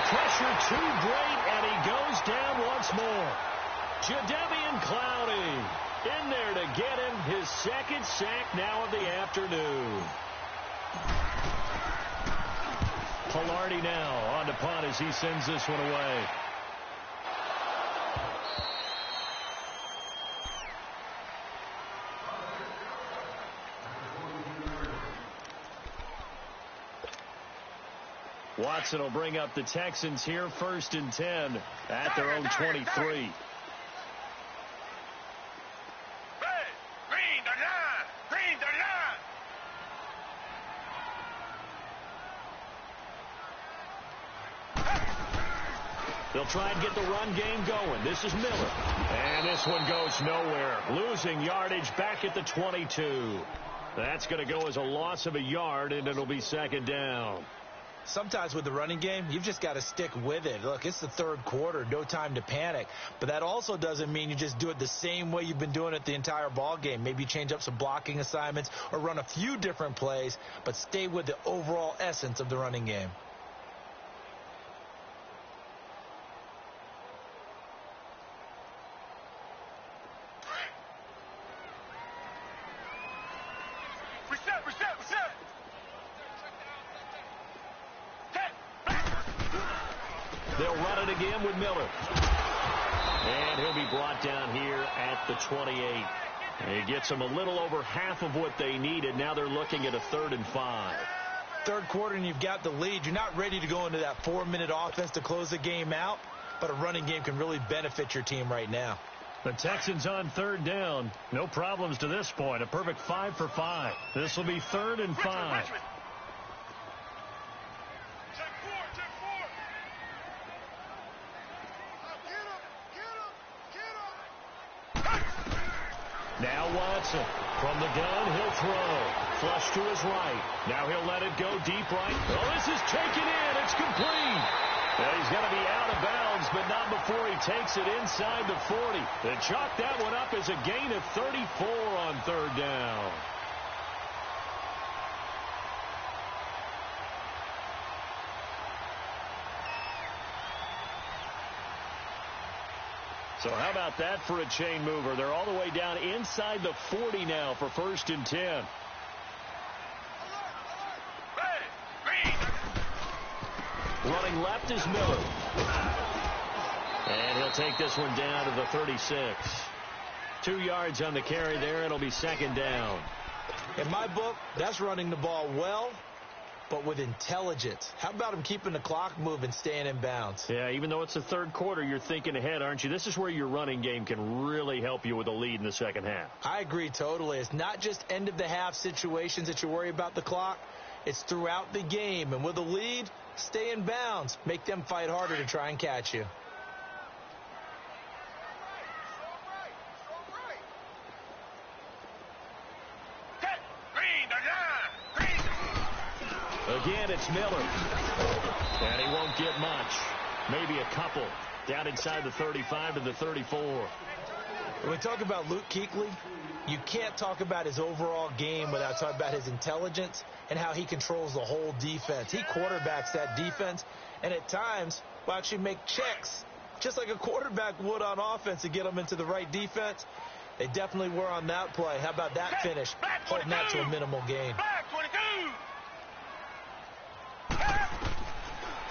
pressure too great, and he goes down once more. Jadeveon Clowney in there to get him his second sack now of the afternoon. Palardy now on to punt as he sends this one away. Watson will bring up the Texans here 1st and 10 at their own 23. They'll try and get the run game going. This is Miller. And this one goes nowhere. Losing yardage back at the 22. That's going to go as a loss of a yard, and it'll be 2nd down. Sometimes with the running game, you've just got to stick with it. Look, it's the 3rd quarter, no time to panic. But that also doesn't mean you just do it the same way you've been doing it the entire ball game. Maybe change up some blocking assignments or run a few different plays, but stay with the overall essence of the running game. They'll run it again with Miller. And he'll be brought down here at the 28. He gets them a little over half of what they needed. Now they're looking at a 3rd and 5. 3rd quarter and you've got the lead. You're not ready to go into that 4-minute offense to close the game out, but a running game can really benefit your team right now. The Texans on 3rd down. No problems to this point. A perfect 5 for 5. This will be 3rd and 5. Now Watson from the gun, he'll throw. Flush to his right. Now he'll let it go deep right. Oh, this is taken in. It's complete. And he's going to be out of bounds, but not before he takes it inside the 40. They chalk that one up as a gain of 34 on 3rd down. So how about that for a chain mover? They're all the way down inside the 40 now for 1st and 10. Running left is Miller. And he'll take this one down to the 36. 2 yards on the carry there. It'll be 2nd down. In my book, that's running the ball well, but with intelligence. How about him keeping the clock moving, staying in bounds? Yeah, even though it's the 3rd quarter, you're thinking ahead, aren't you? This is where your running game can really help you with a lead in the 2nd half. I agree totally. It's not just end-of-the-half situations that you worry about the clock. It's throughout the game. And with a lead, stay in bounds. Make them fight harder to try and catch you. Again, it's Miller. And he won't get much. Maybe a couple. Down inside the 35 to the 34. When we talk about Luke Kuechly, you can't talk about his overall game without talking about his intelligence and how he controls the whole defense. He quarterbacks that defense, and at times will actually make checks, just like a quarterback would on offense to get them into the right defense. They definitely were on that play. How about that finish? Holding that to a minimal gain.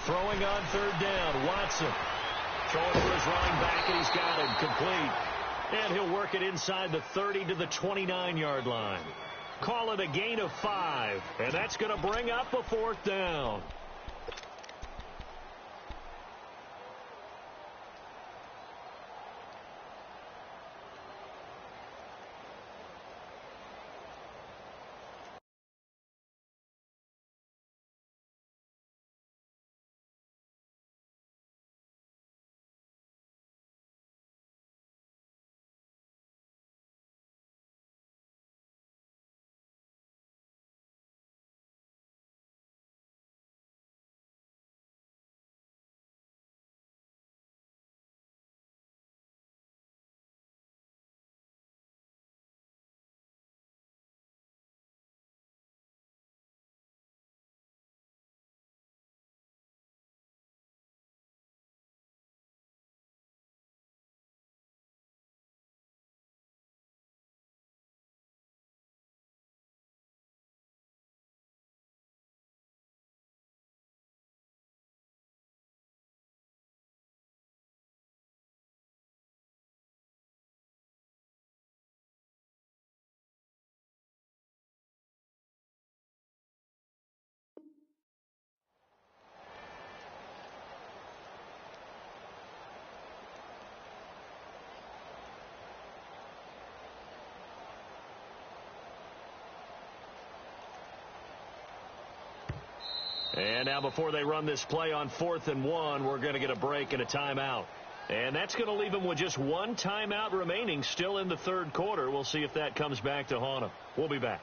Throwing on 3rd down, Watson. Throwing for his running back, and he's got him complete. And he'll work it inside the 30 to the 29-yard line. Call it a gain of 5, and that's going to bring up a 4th down. And now before they run this play on 4th and 1, we're going to get a break and a timeout. And that's going to leave them with just one timeout remaining still in the third quarter. We'll see if that comes back to haunt them. We'll be back.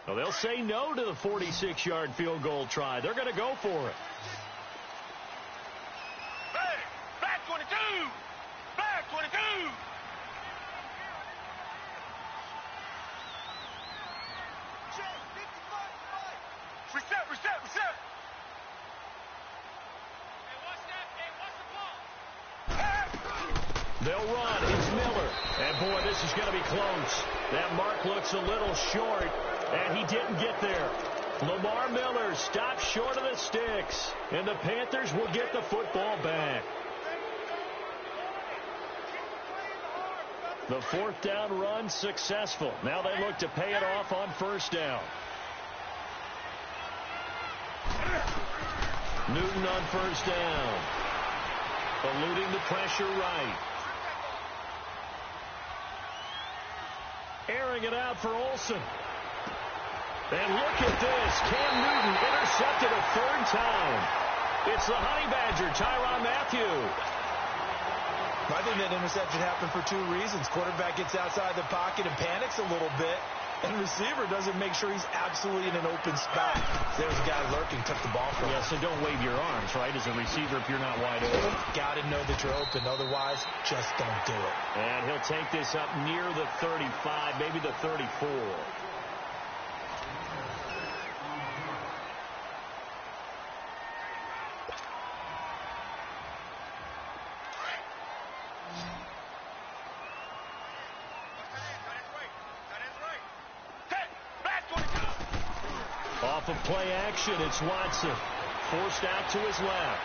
Well, they'll say no to the 46-yard field goal try. They're going to go for it. Back 22! Back 22! Reset! Hey, what's the ball? They'll run. It's Miller. And, boy, this is going to be close. That mark looks a little short, and he didn't get there. Lamar Miller stopped short of the sticks, and the Panthers will get the football back. The 4th down run successful. Now they look to pay it off on 1st down. Newton on 1st down. Eluding the pressure right. Airing it out for Olsen. And look at this. Cam Newton intercepted a 3rd time. It's the Honey Badger, Tyrann Mathieu. I think that interception happened for 2 reasons. Quarterback gets outside the pocket and panics a little bit, and receiver doesn't make sure he's absolutely in an open spot. There's a guy lurking, took the ball from him. Yeah, so don't wave your arms, right, as a receiver if you're not wide open. Got to know that you're open. Otherwise, just don't do it. And he'll take this up near the 35, maybe the 34. Off of play action, it's Watson. Forced out to his left.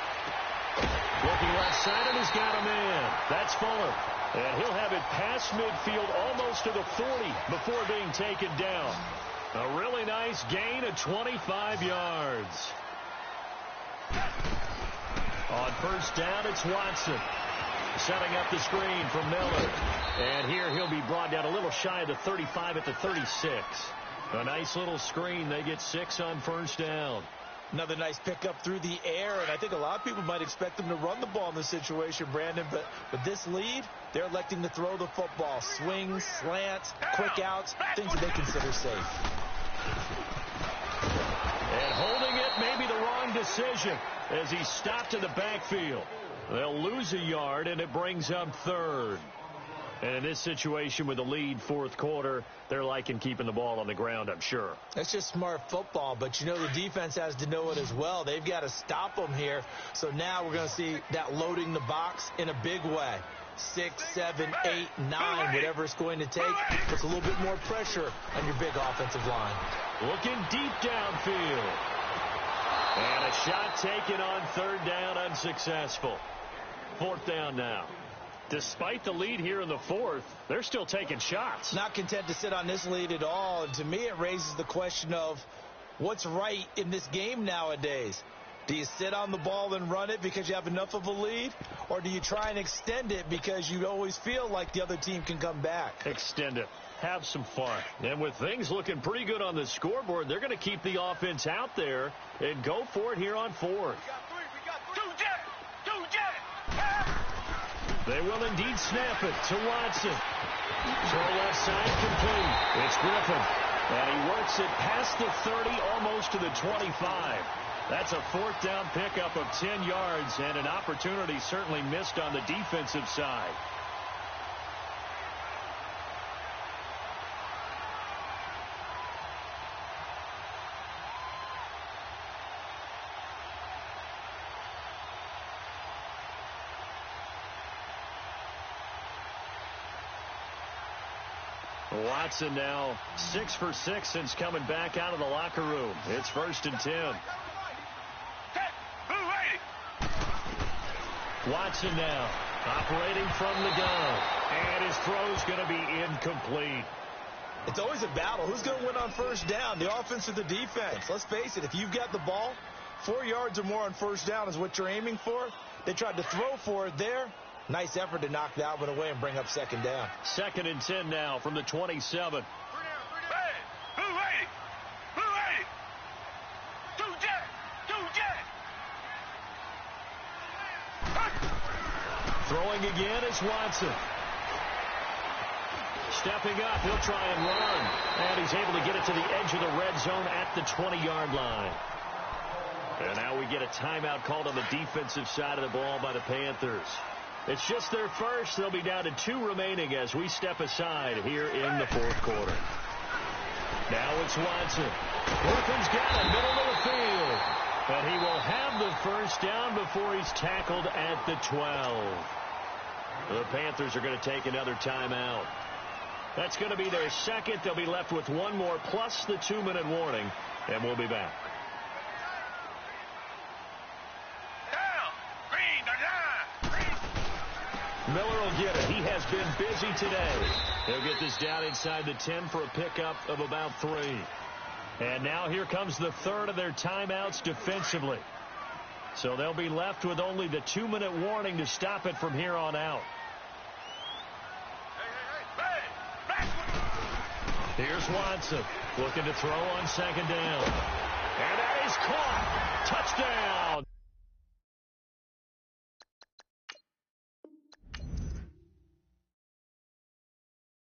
Looking left side, and he's got a man. That's Fuller. And he'll have it past midfield almost to the 40 before being taken down. A really nice gain of 25 yards. On 1st down, it's Watson. Setting up the screen from Miller. And here he'll be brought down a little shy of the 35 at the 36. A nice little screen. They get 6 on 1st down. Another nice pickup through the air, and I think a lot of people might expect them to run the ball in this situation, Brandon, but with this lead, they're electing to throw the football. Swings, slants, quick outs, things that they consider safe. And holding it may be the wrong decision as he stopped in the backfield. They'll lose a yard, and it brings up 3rd. And in this situation with the lead 4th quarter, they're liking keeping the ball on the ground, I'm sure. That's just smart football, but you know the defense has to know it as well. They've got to stop them here. So now we're going to see that loading the box in a big way. 6, 7, 8, 9, whatever it's going to take, puts a little bit more pressure on your big offensive line. Looking deep downfield. And a shot taken on 3rd down, unsuccessful. 4th down now. Despite the lead here in the 4th, they're still taking shots. Not content to sit on this lead at all. And to me, it raises the question of what's right in this game nowadays. Do you sit on the ball and run it because you have enough of a lead? Or do you try and extend it because you always feel like the other team can come back? Extend it. Have some fun. And with things looking pretty good on the scoreboard, they're going to keep the offense out there and go for it here on 4th. We got 3. Two jet. They will indeed snap it to Watson. To the left side, complete. It's Griffin. And he works it past the 30, almost to the 25. That's a 4th down pickup of 10 yards, and an opportunity certainly missed on the defensive side. Watson now 6 for 6 since coming back out of the locker room. It's 1st and 10. Watson now Operating from the gun. And his throw's going to be incomplete. It's always a battle. Who's going to win on first down, the offense or the defense? Let's face it, if you've got the ball, 4 yards or more on first down is what you're aiming for. They tried to throw for it there. Nice effort to knock that one away and bring up second down. 2nd and 10 now from the 27. Hey, who ready? Who ready? Two jet. Throwing again is Watson. Stepping up, he'll try and run. And he's able to get it to the edge of the red zone at the 20-yard line. And now we get a timeout called on the defensive side of the ball by the Panthers. It's just their first. They'll be down to 2 remaining as we step aside here in the 4th quarter. Now it's Watson. Griffin's got it, middle of the field. And he will have the first down before he's tackled at the 12. The Panthers are going to take another timeout. That's going to be their second. They'll be left with 1 more plus the 2-minute warning. And we'll be back. Miller will get it. He has been busy today. He'll get this down inside the 10 for a pickup of about 3. And now here comes the 3rd of their timeouts defensively. So they'll be left with only the 2-minute warning to stop it from here on out. Here's Watson looking to throw on 2nd down. And that is caught. Touchdown.